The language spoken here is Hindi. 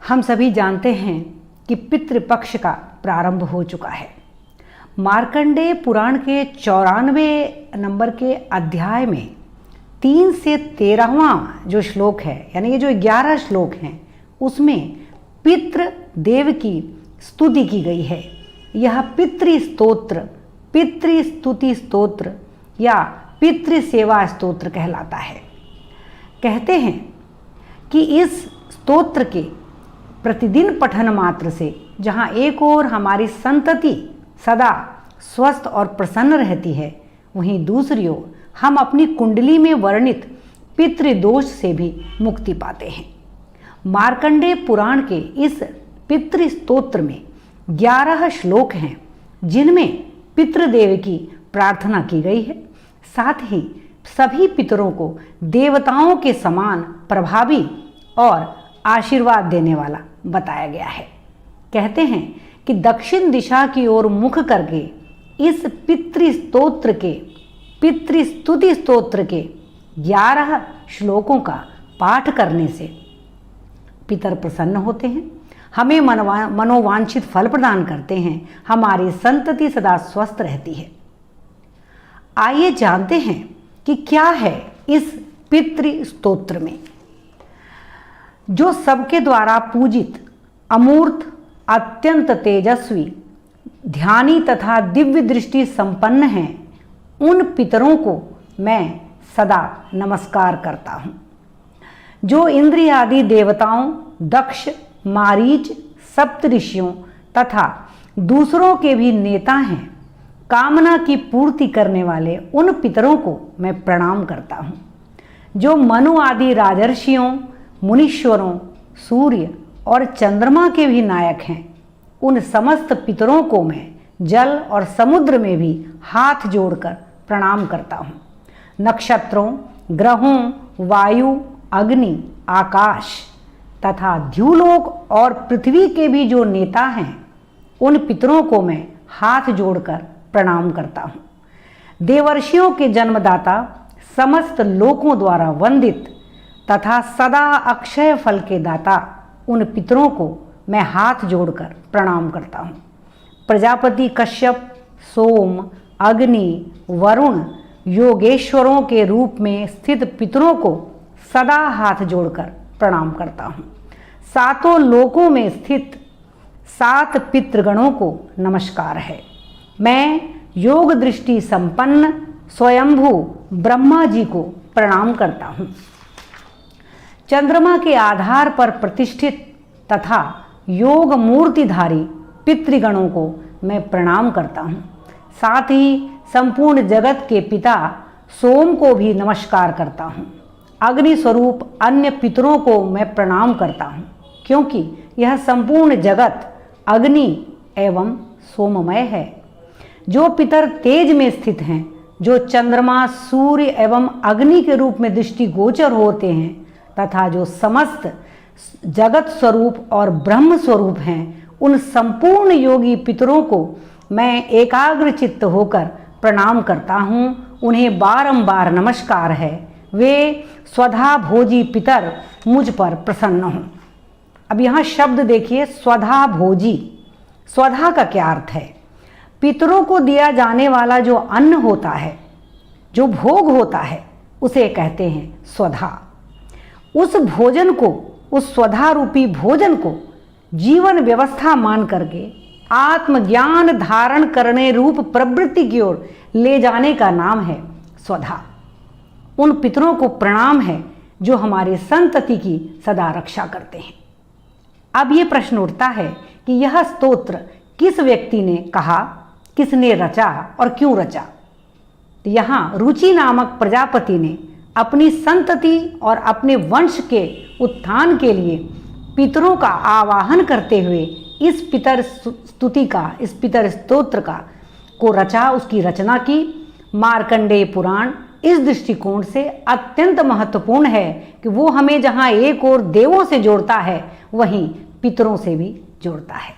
हम सभी जानते हैं कि पितृपक्ष का प्रारंभ हो चुका है। मार्कंडेय पुराण के 94 नंबर के अध्याय में 3 से 13वां जो श्लोक है, यानी ये जो 11 श्लोक हैं, उसमें पितृदेव की स्तुति की गई है। यह पितृस्तोत्र, पितृस्तुति स्तोत्र या पितृसेवा स्तोत्र कहलाता है। कहते हैं कि इस स्तोत्र के प्रतिदिन पठन मात्र से जहाँ एक ओर हमारी संतति सदा स्वस्थ और प्रसन्न रहती है, वहीं दूसरी ओर हम अपनी कुंडली में वर्णित पितृदोष से भी मुक्ति पाते हैं। मार्कंडेय पुराण के इस पितृस्तोत्र में 11 श्लोक हैं, जिनमें पितृदेव की प्रार्थना की गई है। साथ ही सभी पितरों को देवताओं के समान प्रभावी और आशीर्वाद देने वाला बताया गया है। कहते हैं कि दक्षिण दिशा की ओर मुख करके इस पितृस्तुति स्तोत्र के 11 श्लोकों का पाठ करने से पितर प्रसन्न होते हैं, हमें मनोवांछित फल प्रदान करते हैं, हमारी संतति सदा स्वस्थ रहती है। आइए जानते हैं कि क्या है इस पितृस्तोत्र में। जो सबके द्वारा पूजित अमूर्त, अत्यंत तेजस्वी, ध्यानी तथा दिव्य दृष्टि संपन्न हैं, उन पितरों को मैं सदा नमस्कार करता हूँ। जो इंद्र आदि देवताओं, दक्ष, मारीच, सप्तऋषियों तथा दूसरों के भी नेता हैं, कामना की पूर्ति करने वाले उन पितरों को मैं प्रणाम करता हूँ। जो मनु आदि राजर्षियों, मुनीश्वरों, सूर्य और चंद्रमा के भी नायक हैं, उन समस्त पितरों को मैं जल और समुद्र में भी हाथ जोड़कर प्रणाम करता हूँ। नक्षत्रों, ग्रहों, वायु, अग्नि, आकाश तथा द्युलोक और पृथ्वी के भी जो नेता हैं, उन पितरों को मैं हाथ जोड़कर प्रणाम करता हूँ। देवर्षियों के जन्मदाता, समस्त लोकों द्वारा वंदित तथा सदा अक्षय फल के दाता, उन पितरों को मैं हाथ जोड़कर प्रणाम करता हूँ। प्रजापति कश्यप, सोम, अग्नि, वरुण, योगेश्वरों के रूप में स्थित पितरों को सदा हाथ जोड़कर प्रणाम करता हूँ। 7 लोकों में स्थित 7 पितृगणों को नमस्कार है। मैं योग दृष्टि संपन्न स्वयंभू ब्रह्मा जी को प्रणाम करता हूँ। चंद्रमा के आधार पर प्रतिष्ठित तथा योग मूर्तिधारी पितृगणों को मैं प्रणाम करता हूँ। साथ ही संपूर्ण जगत के पिता सोम को भी नमस्कार करता हूँ। अग्नि स्वरूप अन्य पितरों को मैं प्रणाम करता हूँ, क्योंकि यह संपूर्ण जगत अग्नि एवं सोममय है। जो पितर तेज में स्थित हैं, जो चंद्रमा, सूर्य एवं अग्नि के रूप में दृष्टिगोचर होते हैं तथा जो समस्त जगत स्वरूप और ब्रह्म स्वरूप हैं, उन संपूर्ण योगी पितरों को मैं एकाग्र चित्त होकर प्रणाम करता हूँ। उन्हें बारंबार नमस्कार है। वे स्वधा भोजी पितर मुझ पर प्रसन्न हों। अब यहाँ शब्द देखिए, स्वधा भोजी। स्वधा का क्या अर्थ है? पितरों को दिया जाने वाला जो अन्न होता है, जो भोग होता है, उसे कहते हैं स्वधा। उस भोजन को, उस स्वधा रूपी भोजन को जीवन व्यवस्था मान करके आत्मज्ञान धारण करने रूप प्रवृत्ति की ओर ले जाने का नाम है स्वधा। उन पितरों को प्रणाम है जो हमारी संतति की सदा रक्षा करते हैं। अब ये प्रश्न उठता है कि यह स्तोत्र किस व्यक्ति ने कहा, किसने रचा और क्यों रचा? तो यहाँ रुचि नामक प्रजापति ने अपनी संतति और अपने वंश के उत्थान के लिए पितरों का आवाहन करते हुए इस पितर स्तुति का, इस पितर स्तोत्र को रचा, उसकी रचना की। मार्कंडेय पुराण इस दृष्टिकोण से अत्यंत महत्वपूर्ण है कि वो हमें जहाँ एक ओर देवों से जोड़ता है, वहीं पितरों से भी जोड़ता है।